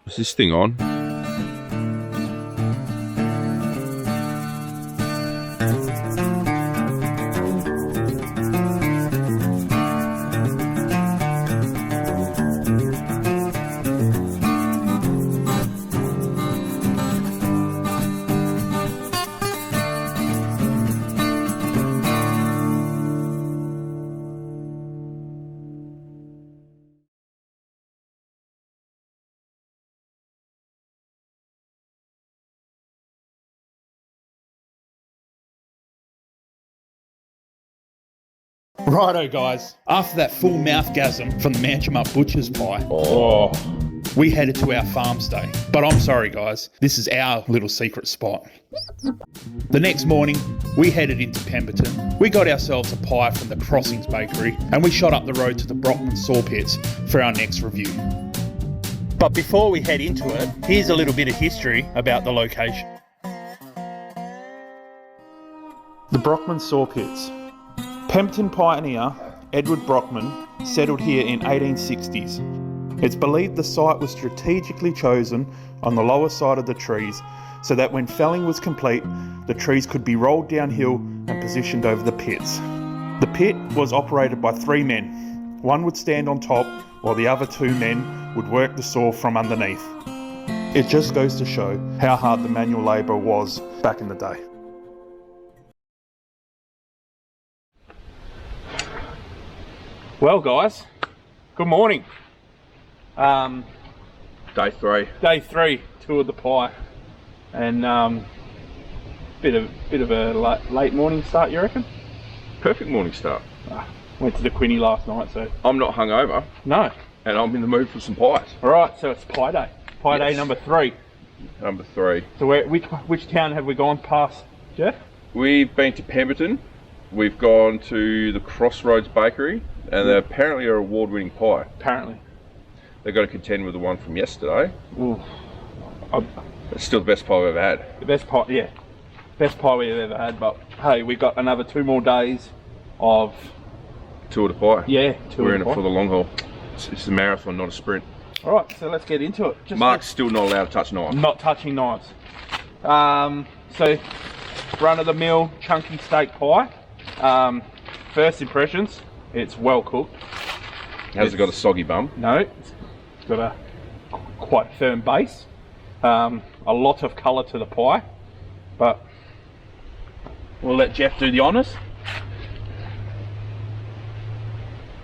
Is this thing on? Righto guys, after that full mouthgasm from the Manjimup butcher's pie, we headed to our farm stay. But I'm sorry guys, this is our little secret spot. The next morning, we headed into Pemberton. We got ourselves a pie from the Crossings Bakery and we shot up the road to the Brockman saw pits for our next review. But before we head into it, here's a little bit of history about the location. The Brockman saw pits. Pemberton pioneer Edward Brockman settled here in 1860s. It's believed the site was strategically chosen on the lower side of the trees so that when felling was complete, the trees could be rolled downhill and positioned over the pits. The pit was operated by 3 men. One would stand on top while the other 2 men would work the saw from underneath. It just goes to show how hard the manual labour was back in the day. Well guys, good morning. Day 3. Day 3, tour of the pie, and bit of a late morning start, you reckon? Perfect morning start. Went to the Quinny last night, so I'm not hungover. no. And I'm in the mood for some pies. All right, so it's pie day. Pie day Yes. number 3. Number 3. So which town have we gone past, Geoff? We've been to Pemberton. We've gone to the Crossroads Bakery, and they apparently are award-winning pie. Apparently. They've got to contend with the one from yesterday. Ooh. It's still the best pie we've ever had. The best pie, yeah. Best pie we've ever had, but hey, we've got another 2 more days of... Tour de pie. Yeah, We're in it for the long haul. It's a marathon, not a sprint. Alright, so let's get into it. Mark's still not allowed to touch knives. Not touching knives. So, run-of-the-mill chunky steak pie. First impressions, it's well cooked. Has it got a soggy bum? No, it's got a quite firm base. A lot of colour to the pie, but we'll let Geoff do the honours.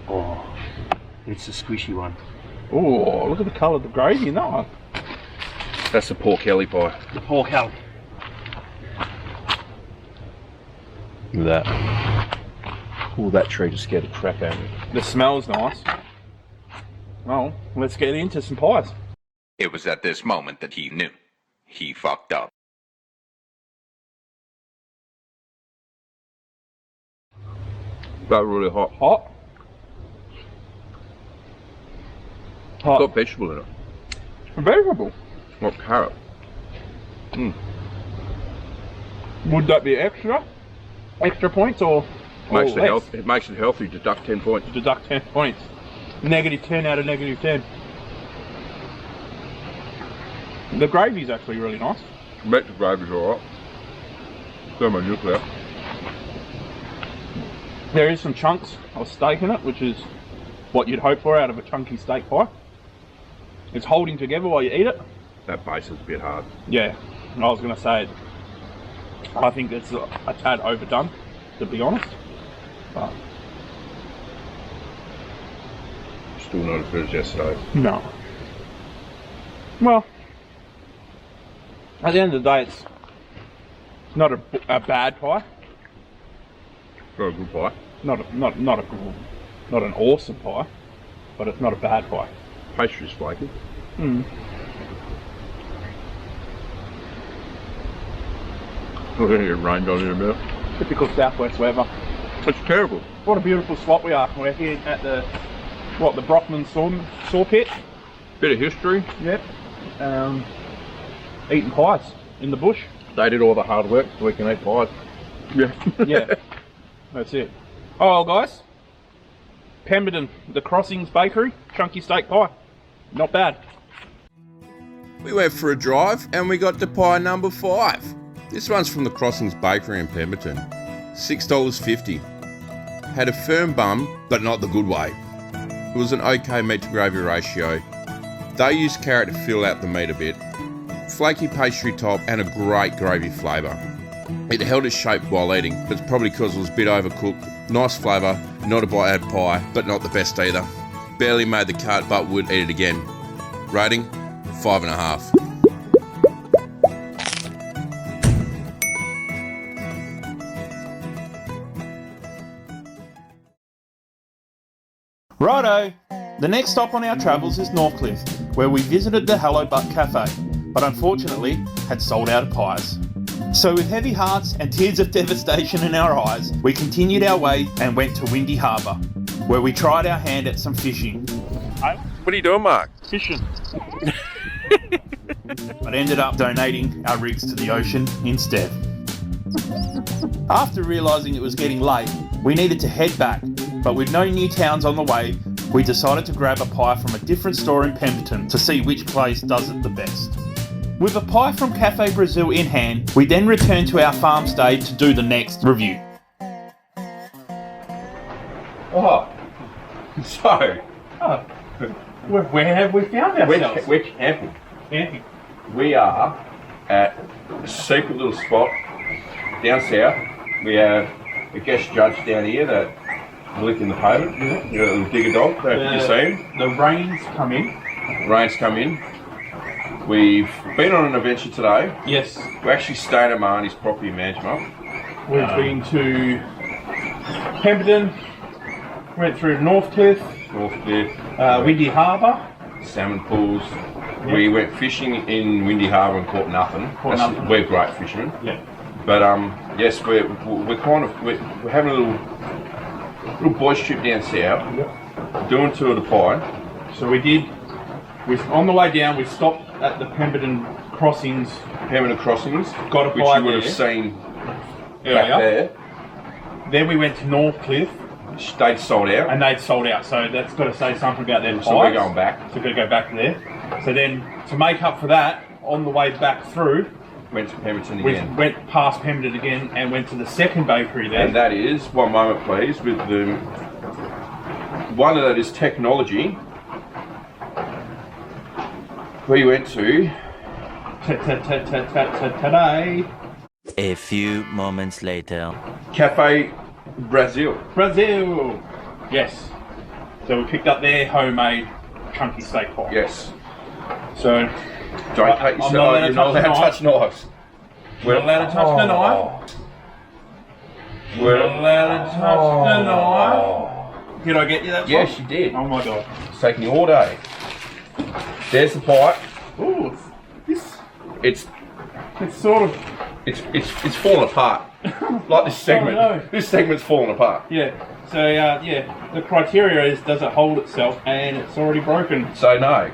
Oh, it's a squishy one. Oh, look at the colour of the gravy in that one. That's the pork helly pie. The pork helly. Look at that. Oh, that tree just scared the crap out of me. The smell's nice. Well, let's get into some pies. It was at this moment that he knew. He fucked up. But really hot. Hot. It's Hot. got vegetable in it. Vegetable. Like carrot. Would that be extra? Extra points or Makes less? it makes it healthy. Deduct 10 points. Deduct 10 points. -10 out of -10. The gravy's actually really nice. Bet the gravy's alright. Thermonuclear. There is some chunks of steak in it, which is what you'd hope for out of a chunky steak pie. It's holding together while you eat it. That base is a bit hard. Yeah, I was going to say it. I think it's a tad overdone, to be honest. But Still not as good as yesterday. no. Well, at the end of the day, it's not a bad pie. Got a good pie. Not an awesome pie, but it's not a bad pie. Pastry's flaky. We're going to get rained on in a minute. Typical southwest weather. It's terrible. What a beautiful spot we are. We're here at the Brockman saw pit. Bit of history. Yep. Eating pies in the bush. They did all the hard work so we can eat pies. Yeah. Yeah. That's it. Oh well, guys. Pemberton, the Crossings Bakery, chunky steak pie. Not bad. We went for a drive and we got to pie number 5. This one's from the Crossings Bakery in Pemberton. $6.50. Had a firm bum, but not the good way. It was an okay meat to gravy ratio. They used carrot to fill out the meat a bit. Flaky pastry top and a great gravy flavour. It held its shape while eating, but it's probably because it was a bit overcooked. Nice flavour, not a bad pie, but not the best either. Barely made the cut, but would eat it again. Rating, 5.5. Righto! The next stop on our travels is Northcliffe, where we visited the Hello Butt Cafe, but unfortunately had sold out of pies. So with heavy hearts and tears of devastation in our eyes, we continued our way and went to Windy Harbour, where we tried our hand at some fishing. What are you doing, Mark? Fishing. But ended up donating our rigs to the ocean instead. After realising it was getting late, we needed to head back, but with no new towns on the way, we decided to grab a pie from a different store in Pemberton to see which place does it the best. With a pie from Cafe Brasil in hand, we then returned to our farm stay to do the next review. Oh, so Where have we found ourselves? we're camping. Camping. We are at a secret little spot down south. We have a guest judge down here that licking the pavement. Yeah. You got a little digger dog that you've seen. The rains come in. Rain's come in. We've been on an adventure today. Yes. We're actually staying at Marnie's property in Manjimup. We've been to Pemberton, went through Northcliffe, Windy Harbour. Salmon pools. Yep. We went fishing in Windy Harbour and caught nothing. We're great fishermen. Yeah. But yes, we're having a little boys trip down south. Yep. Doing tour of the pie. So we did. On the way down, we stopped at the Pemberton crossings. Got a pie which you would have seen back there. Then we went to Northcliffe. They'd sold out. And they'd sold out, so that's got to say something about their pies. So we're going back. So we've got to go back there. So then, to make up for that, on the way back through, went to Pemberton again. We went past Pemberton again and went to the second bakery there. And that is, one moment please, with the one that is technology. We went to today. A few moments later. Cafe Brasil. Yes. So we picked up their homemade chunky steak pie. Yes. So don't cut yourself. You're not allowed to touch knives. We're not allowed to touch the knife. We're not allowed to touch the knife. Did I get you that? Yes, you did. Oh my god. It's taking you all day. There's the pie. Ooh, it's sort of it's falling apart. Like this segment. Oh, no. This segment's falling apart. Yeah. So yeah, the criteria is does it hold itself, and it's already broken. So no.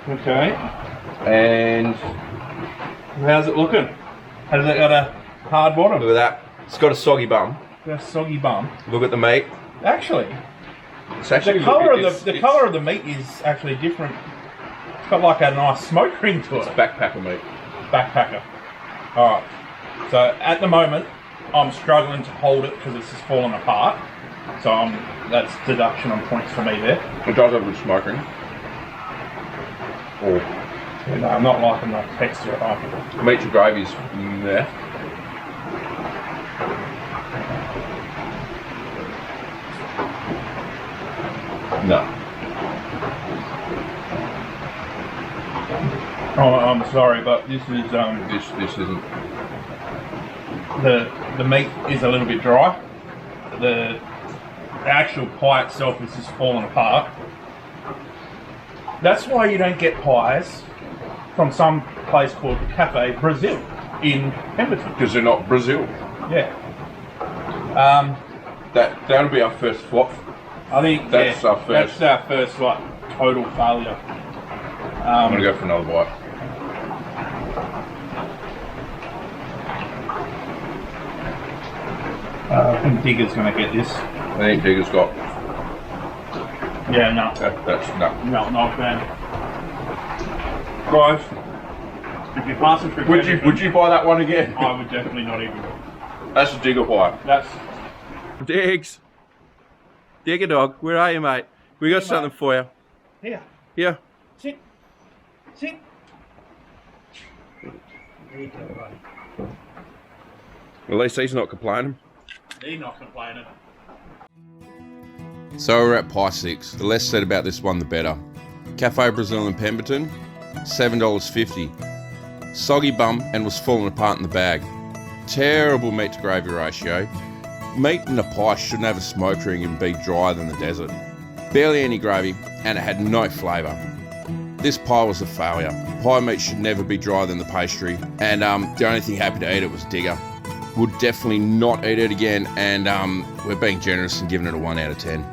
Okay. And how's it looking? Has it got a hard bottom? Look at that. It's got a soggy bum. A soggy bum. Look at the meat. Actually, it's actually the colour of the meat is actually different. It's got like a nice smoke ring to it. It's backpacker meat. Backpacker. Alright. So at the moment I'm struggling to hold it because it's just falling apart. So that's deduction on points for me there. It does have a smoke ring. Oh. Yeah, no, I'm not liking the texture of it. The meat to gravy's there. No. Oh, I'm sorry, but this is this isn't. The meat is a little bit dry. The actual pie itself is just falling apart. That's why you don't get pies from some place called Cafe Brasil in Pemberton. Because they're not Brazil. Yeah. That'll be our first flop. I think that's our first. That's our first like total failure. I'm gonna go for another bite. I think Digger's gonna get this. I think Digger's got. Yeah, no. That's no. No, not bad. Guys, if you're passing through Would you buy that one again? I would definitely not even. That's a digger pie. That's Diggs. Digger dog, where are you, mate? We got something for you. here. Here. Sit. Sit. There you go, buddy. At least he's not complaining. He's not complaining. So we're at pie 6. The less said about this one, the better. Cafe Brasil in Pemberton, $7.50. Soggy bum and was falling apart in the bag. Terrible meat to gravy ratio. Meat in a pie shouldn't have a smoke ring and be drier than the desert. Barely any gravy, and it had no flavour. This pie was a failure. Pie meat should never be drier than the pastry, and the only thing happy to eat it was digger. Would definitely not eat it again, and we're being generous and giving it a 1 out of 10.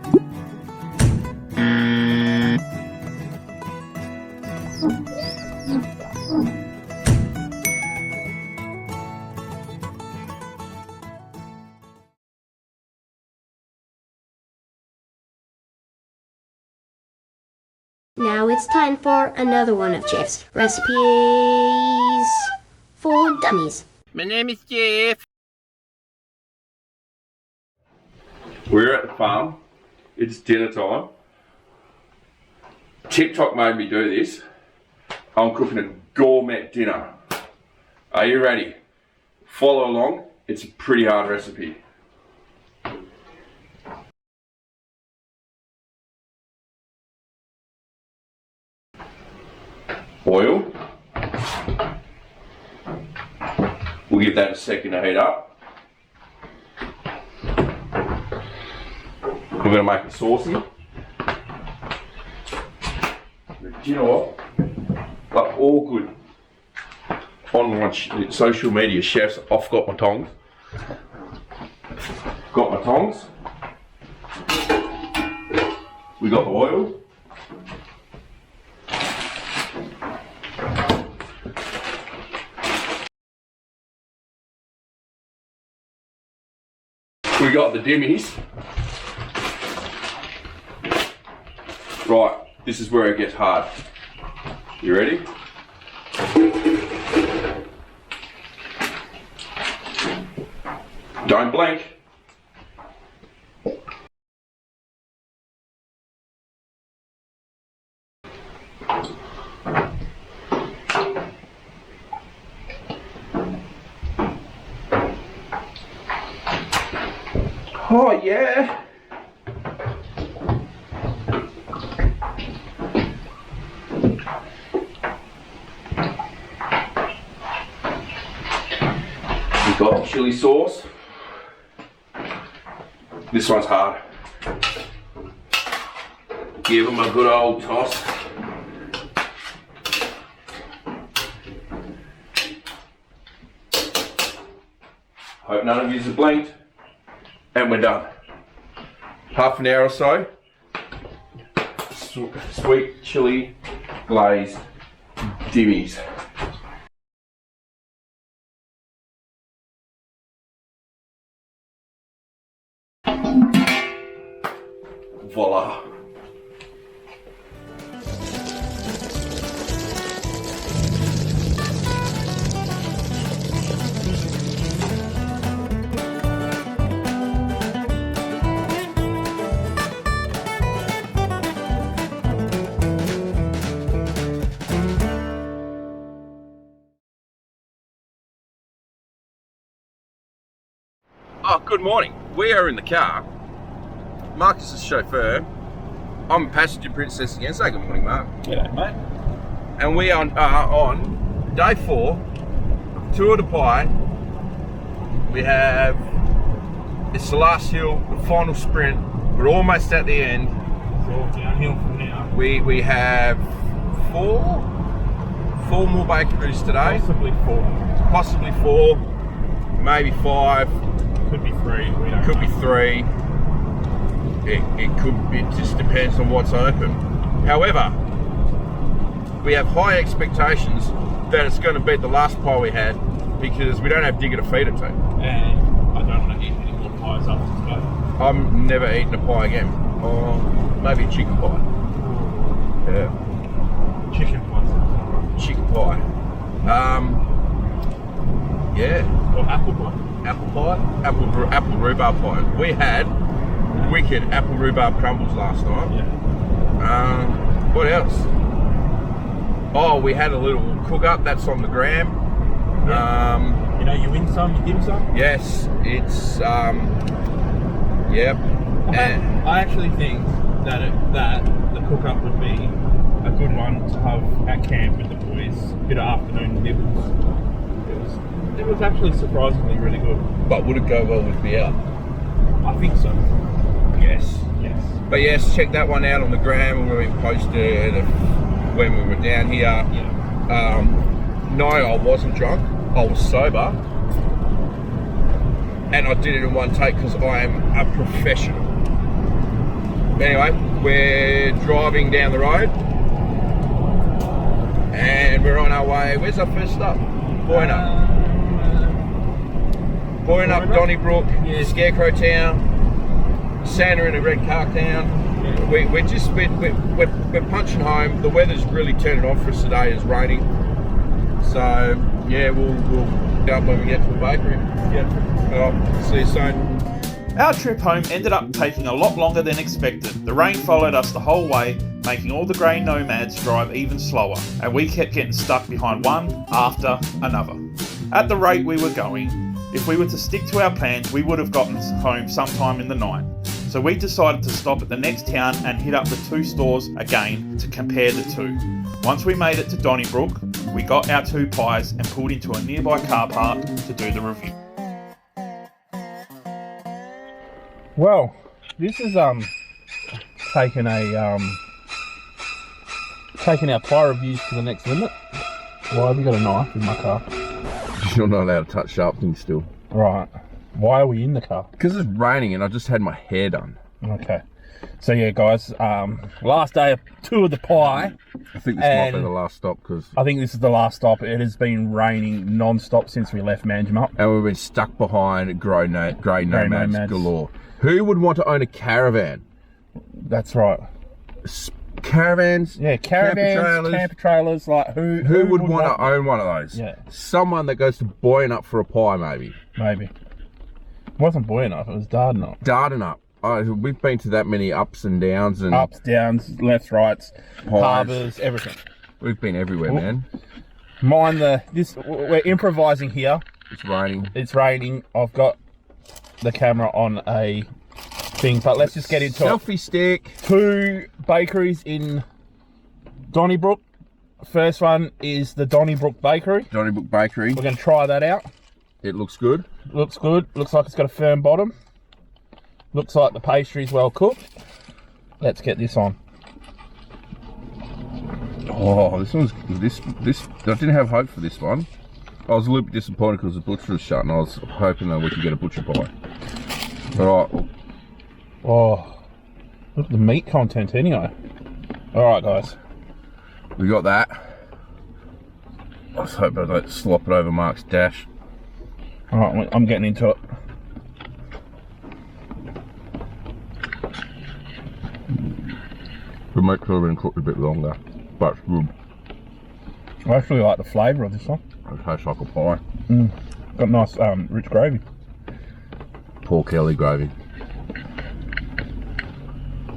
Now it's time for another one of Geoff's recipes for dummies. My name is Geoff. We're at the farm. It's dinner time. TikTok made me do this. I'm cooking a gourmet dinner. Are you ready? Follow along. It's a pretty hard recipe. Oil. We'll give that a second to heat up. We're going to make it saucy. Do you know what? Like all good online social media chefs, I've got my tongs. Got my tongs. We got the oil. We got the Dummies. Right, this is where it gets hard. You ready? Don't blink. Oh yeah. We've got chili sauce. This one's hard. Give them a good old toss. Hope none of you have blinked. And we're done. Half an hour or so. Sweet chili glazed Dummies. Voila. Oh, good morning. We are in the car. Mark is the chauffeur. I'm passenger princess again. Say good morning, Mark. G'day, mate. And we are on day 4, Tour de Pie. We have, it's the last hill, the final sprint. We're almost at the end. It's all downhill from now. We have four more bakeries today. Possibly four, maybe 5. Could be 3. We don't Could know. be 3. It just depends on what's open. However, we have high expectations that it's going to beat the last pie we had because we don't have digger to feed it to. And I don't want to eat any more pies after today. I'm never eating a pie again. Or maybe a chicken pie. Yeah. Chicken pies. pie. Yeah, Or apple pie. apple pie, apple rhubarb pie. We had wicked apple rhubarb crumbles last night. Yeah. What else? Oh, we had a little cook up. That's on the gram. You know, you win some, you give some. Yes, it's yep. And I actually think that the cook up would be a good one to have at camp with the boys. Bit of afternoon nibbles. It was actually surprisingly really good. but would it go well with beer? I think so. Yes. Yes. But yes, check that one out on the gram when we posted when we were down here. Yeah. No, I wasn't drunk. I was sober. And I did it in one take because I am a professional. Anyway, we're driving down the road. And we're on our way. Where's our first stop? Boynup. Boynup, Donnybrook, Yeah. Scarecrow Town, Santa in a red car town. Yeah. We're punching home. The weather's really turning off for us today. It's raining. So yeah, we'll go up when we get to the bakery. Yeah. Well, see you soon. Our trip home ended up taking a lot longer than expected. The rain followed us the whole way, making all the grey nomads drive even slower, and we kept getting stuck behind one after another. At the rate we were going, if we were to stick to our plans, we would have gotten home sometime in the night. So we decided to stop at the next town and hit up the two stores again to compare the two. Once we made it to Donnybrook, we got our two pies and pulled into a nearby car park to do the review. Well, this is taking our pie reviews to the next limit. Why have you got a knife in my car? You're not allowed to touch sharp things still. Right. Why are we in the car? Because it's raining and I just had my hair done. Okay. So yeah, guys, last day of two of the pie. I think this might be the last stop because... I think this is the last stop. It has been raining non-stop since we left Manjimup. And we've been stuck behind grey nomads galore. Who would want to own a caravan? That's right. Caravans? Yeah, caravans, camper trailers. Like who would want to own one of those? Yeah. Someone that goes to Boynup for a pie, maybe. Maybe. It wasn't Boynup, it was Dardenop. Dardenop. Oh, we've been to that many ups and downs and Ups, downs, lefts, rights, harbours, everything. We've been everywhere, man. Mind we're improvising here. It's raining. It's raining. I've got the camera on a thing, but let's just get into Selfie stick. Two bakeries in Donnybrook. First one is the Donnybrook Bakery. Donnybrook Bakery. We're going to try that out. It looks good. Looks good. Looks like it's got a firm bottom. Looks like the pastry's well cooked. Let's get this on. Oh, this I didn't have hope for this one. I was a little bit disappointed because the butcher was shut and I was hoping that we could get a butcher pie. Alright. Oh, look at the meat content anyway. Alright, guys. We got that. I was hoping I don't slop it over Mark's dash. Alright, I'm getting into it. The meat could have been cooked a bit longer, but it's good. I actually like the flavour of this one. It tastes like a pie. Got nice rich gravy. Pork Kelly gravy.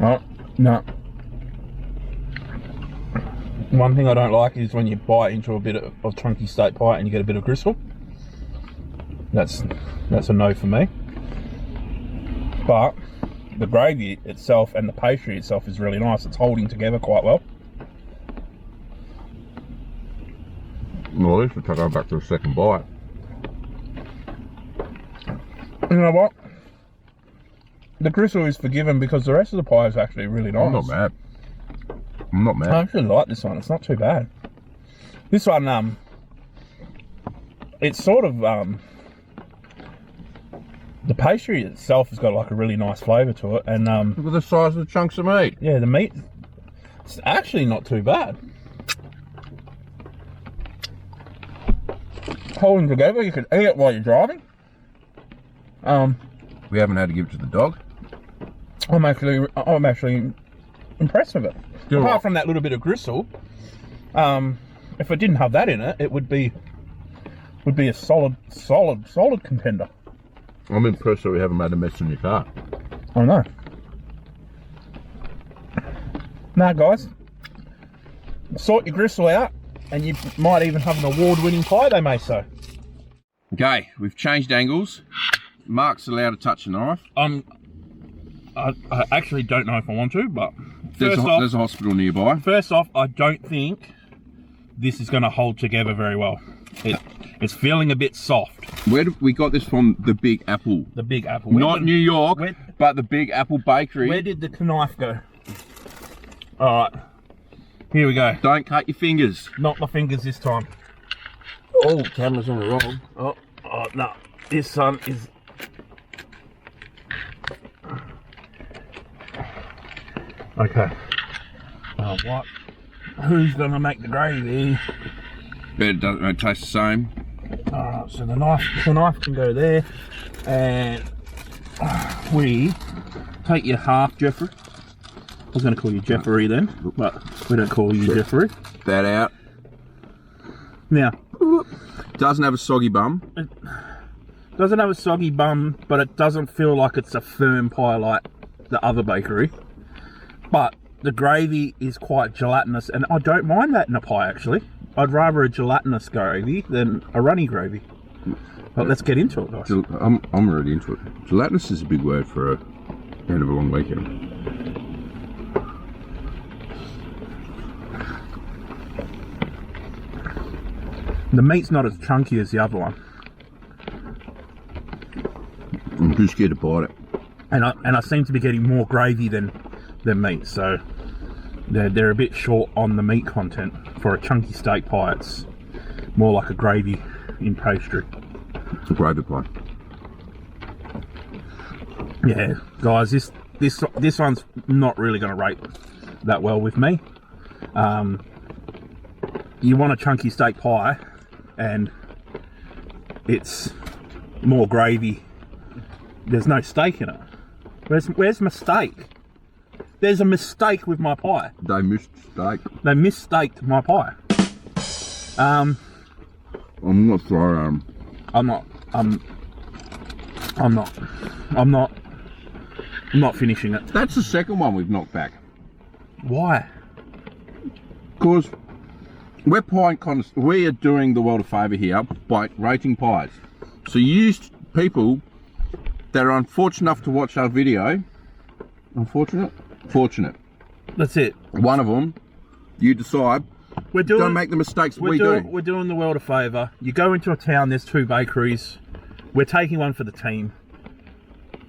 Oh, no. One thing I don't like is when you bite into a bit of chunky steak pie and you get a bit of gristle. That's a no for me. But the gravy itself and the pastry itself is really nice. It's holding together quite well. Well, at least we'll go back to the second bite. You know what? The gristle is forgiven because the rest of the pie is actually really nice. I'm not mad. I'm not mad. I actually like this one. It's not too bad. This one, it's sort of, the pastry itself has got like a really nice flavour to it. And, Look at the size of the chunks of meat. yeah, the meat, it's actually not too bad. Holding together, you can eat it while you're driving. We haven't had to give it to the dog. I'm actually impressed with it. Still Apart right. from that little bit of gristle, if it didn't have that in it, it would be a solid contender. I'm impressed that we haven't made a mess in your car. I know. Now, guys, sort your gristle out, and you might even have an award-winning pie, they may say. Okay, we've changed angles. Mark's allowed to touch the knife. I actually don't know if I want to, but There's a hospital nearby. first off, I don't think this is going to hold together very well. It's feeling a bit soft. Where did we got this from? The Big Apple. The Big Apple. Not New York, but the Big Apple Bakery. Where did the knife go? All right, here we go. Don't cut your fingers. Not my fingers this time. Oh, camera's on the roll. Oh no, this one is. Okay. Oh, what? Who's gonna make the gravy? Bet it doesn't taste the same. Alright, so the knife can go there, and we take your half Jeffrey. I was going to call you Jeffrey then, but we don't call you Jeffrey. That out. Now, Doesn't have a soggy bum. it doesn't have a soggy bum, but it doesn't feel like it's a firm pie like the other bakery. But the gravy is quite gelatinous, and I don't mind that in a pie actually. I'd rather a gelatinous gravy than a runny gravy. But let's get into it, guys. I'm already into it. Gelatinous is a big word for a end of a long weekend. The meat's not as chunky as the other one, I'm too scared to bite it. and I seem to be getting more gravy than meat. So they're a bit short on the meat content for a chunky steak pie. It's more like a gravy in pastry. It's a gravy pie. Yeah, guys, this one's not really going to rate that well with me. You want a chunky steak pie, and it's more gravy. There's no steak in it. Where's my steak? There's a mistake with my pie. They missed steak. They misstaked my pie. I'm not sorry. I'm not finishing it. That's the second one we've knocked back. Why? Because we are doing the world a favour here by rating pies. So you people that are unfortunate enough to watch our video, fortunate. That's it. One of them, you decide. Don't make the mistakes we do. We're doing the world a favour. You go into a town, there's 2 bakeries. We're taking one for the team.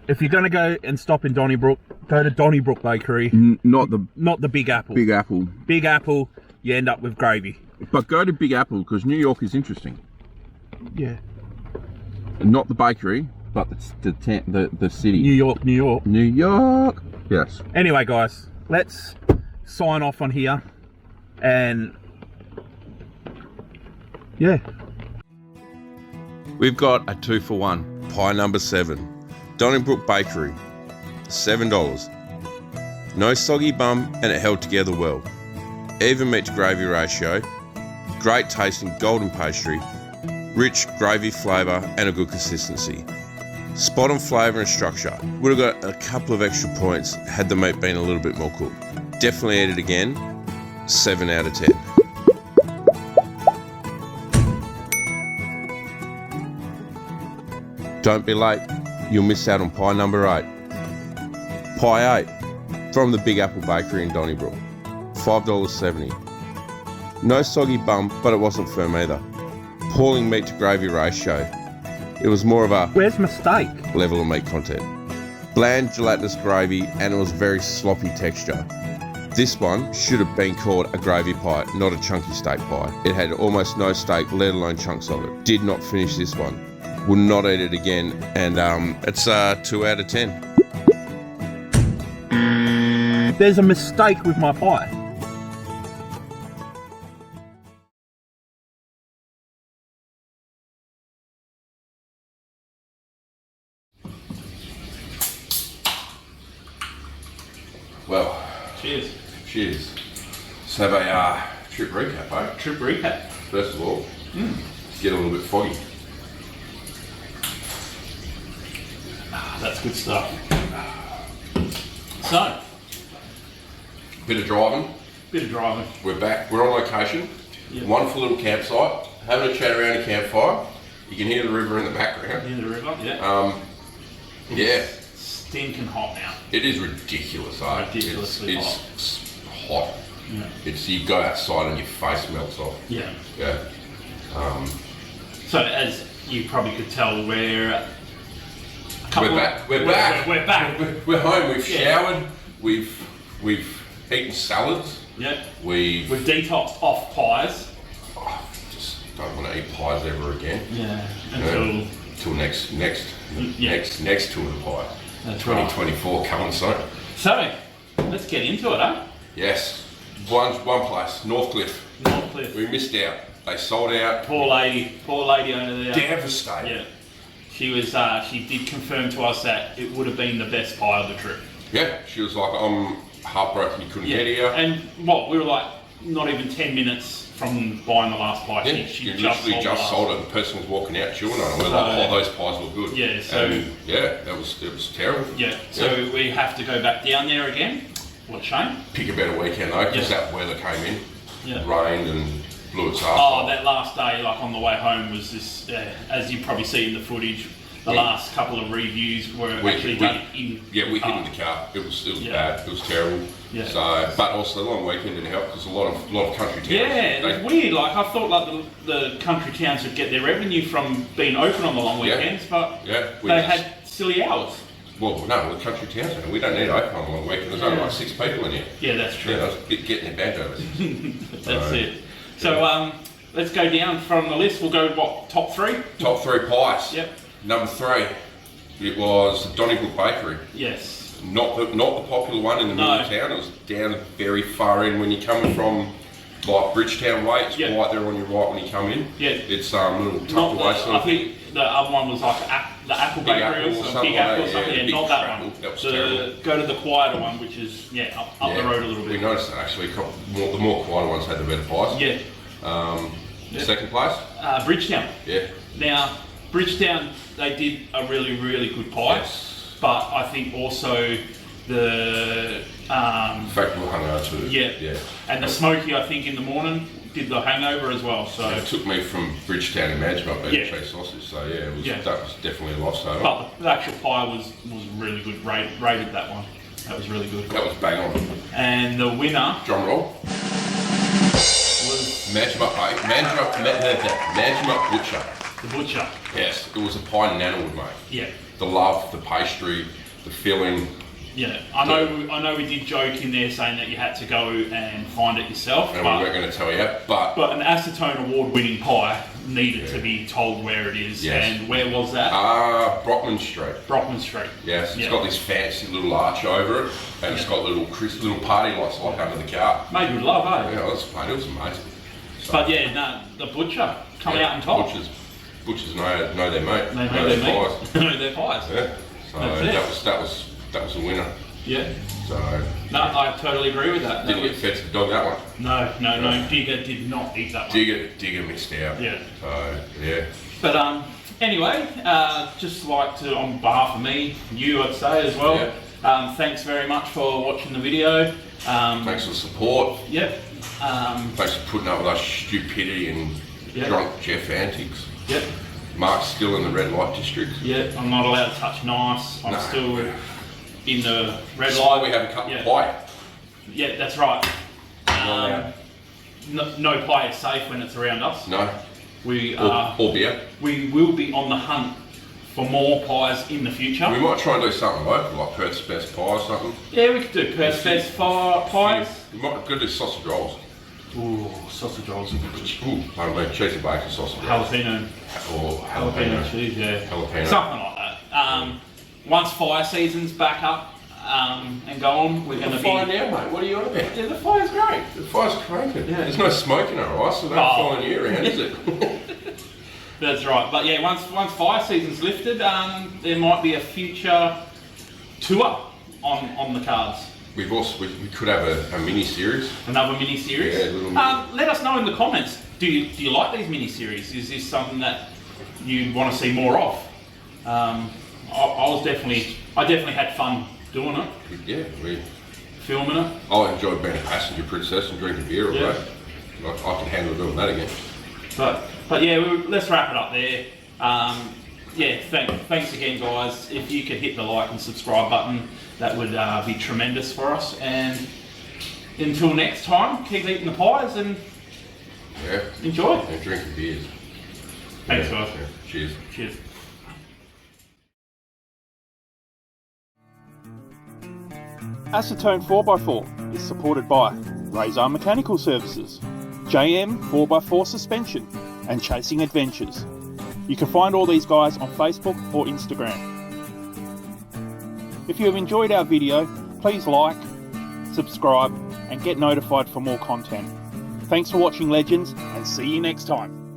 If you're going to go and stop in Donnybrook, go to Donnybrook Bakery. Not the Big Apple. Big Apple. Big Apple, you end up with gravy. But go to Big Apple because New York is interesting. Yeah. Not the bakery, but the city. New York. New York. Yes. Anyway, guys, let's sign off on here. And yeah. We've got a 2-for-1. Pie number 7. Donnybrook Bakery. $7. No soggy bum and it held together well. Even meat to gravy ratio. Great tasting golden pastry. Rich gravy flavour and a good consistency. Spot on flavour and structure. Would have got a couple of extra points had the meat been a little bit more cooked. Definitely eat it again. 7 out of 10. Don't be late, you'll miss out on pie number 8. Pie 8 from the Big Apple Bakery in Donnybrook. $5.70. No soggy bum, but it wasn't firm either. Appalling meat to gravy ratio. It was more of a where's my steak level of meat content. Bland gelatinous gravy and it was very sloppy texture. This one should have been called a gravy pie, not a chunky steak pie. It had almost no steak, let alone chunks of it. Did not finish this one. Will not eat it again, and it's 2 out of 10. There's a mistake with my pie. Well, cheers. Let's have a Trip recap, eh? Trip recap. First of all, get a little bit foggy. That's good stuff. So, Bit of driving. We're back. We're on location. Yep. Wonderful little campsite. Having a chat around a campfire. You can hear the river in the background. In the river, yeah. Yeah. Stinking hot now. It is ridiculous, eh? Ridiculously it's hot. Yeah. It's you go outside and your face melts off. Yeah. Yeah. So as you probably could tell, we're back. We're back. We're back. We're home. We've showered. We've eaten salads. Yeah. We've detoxed off pies. just don't want to eat pies ever again. Yeah. Until next tour of pie. That's right. 2024 coming soon. So let's get into it, eh? Yes. One place, Northcliffe. Northcliffe. We missed out. They sold out. Poor lady over there. Devastated. Yeah. She was. She did confirm to us that it would have been the best pie of the trip. Yeah. She was like, I'm heartbroken you couldn't get here. And we were like not even 10 minutes from buying the last pie. Yeah, she literally just sold it. The person was walking out chewing on it. We're like, those pies look good. Yeah, so it was terrible. Yeah, so we have to go back down there again. What a shame. Pick a better weekend though, because that weather came in. Yeah. Rained and blew its ass. Oh, that last day, like on the way home, was this. As you probably see in the footage, the last couple of reviews were actually in. Yeah, we hit in the car. It was bad. It was terrible. Yeah. So, but also the long weekend didn't help because a lot of country towns. Yeah, it's weird. Like I thought, like the country towns would get their revenue from being open on the long weekends, but they had silly hours. Well, no, the country towns. We don't need open on the long weekend. There's only like 6 people in here. Yeah, that's true. Yeah, getting their banjos. That's it. So let's go down from the list. We'll go top 3. Top 3 pies. Yep. Number 3, it was Donnybrook Bakery. Yes. Not the popular one in the middle of town. It was down very far in when you're coming from like Bridgetown way. It's right there on your right when you come in. Yeah. It's a little tucked away. I think the other one was like the Apple Bakery or something. Big Apple or something. Yeah, not that one. That was terrible. Go to the quieter one, which is up the road a little bit. We noticed that actually. The more quieter ones had the better pies. Yeah. Second place? Bridgetown. Yeah. Now, Bridgetown, they did a really, really good pie. Yes. But I think also the fact we were hungover too. Yeah. And the smoky, I think, in the morning did the hangover as well. So it took me from Bridgetown to Manjimup eating cheese sausage. So that was definitely a lifesaver. But the actual pie was really good. Rated that one. That was really good. That was bang on. And the winner, drum roll, was Manjimup Butcher. The Butcher. Yes, it was a pie Nanawood, mate. Yeah. The love, the pastry, the filling. Yeah, I know. We did joke in there saying that you had to go and find it yourself, and we weren't going to tell you. But an Acetone award-winning pie needed to be told where it is. Yes. And where was that? Brockman Street. Brockman Street. Yes, it's got this fancy little arch over it, and it's got little party lights like under the car. Made with love, eh? Yeah, it was amazing. So, but the Butcher come out on top. Butchers know their mate. They know their pies. Know their pies. Yeah. So that was a winner. Yeah. So no, I totally agree with that. Didn't get fed to the dog that one. No. Digger did not eat that one. Digger missed out. Yeah. So yeah. But anyway, just like to, on behalf of me, you, I'd say as well. Yeah. Thanks very much for watching the video. Thanks for the support. Yep. Thanks for putting up with our stupidity and drunk Geoff antics. Yep. Mark's still in the red light district. Yeah, I'm not allowed to touch knives. I'm still in the red light. light. We have a cup of pie. Yeah, that's right. No pie is safe when it's around us. No. Or beer. We will be on the hunt for more pies in the future. We might try and do something local, like Perth's Best Pie or something. Yeah, we could do Perth's Best Pies. We might go do sausage rolls. Ooh, sausage rolls. Ooh, cheese and bacon sausage rolls. Jalapeno. Or jalapeno cheese, Jalapeno. Something like that. Once fire season's back up and go on, we're going to be... fire now, mate. What are you on about? Yeah, the fire's great. The fire's cranking. Yeah. There's no smoke in our ice, so they're not following you around, is it? That's right. But yeah, once fire season's lifted, there might be a future tour on the cards. we could have a mini series. Another mini series. Yeah, a little let us know in the comments. Do you like these mini series? Is this something that you want to see more of? I definitely had fun doing it. Yeah, filming it. I enjoyed being a passenger princess and drinking beer all day. I can handle doing that again. But yeah, let's wrap it up there. Yeah, thanks again, guys. If you could hit the like and subscribe button, that would be tremendous for us. And until next time, keep eating the pies and enjoy. And drinking beers. Thanks, guys. Yeah. Cheers. Cheers. Acetone 4x4 is supported by Razor Mechanical Services, JM 4x4 Suspension, and Chasing Adventures. You can find all these guys on Facebook or Instagram. If you have enjoyed our video, please like, subscribe, and get notified for more content. Thanks for watching, legends, and see you next time.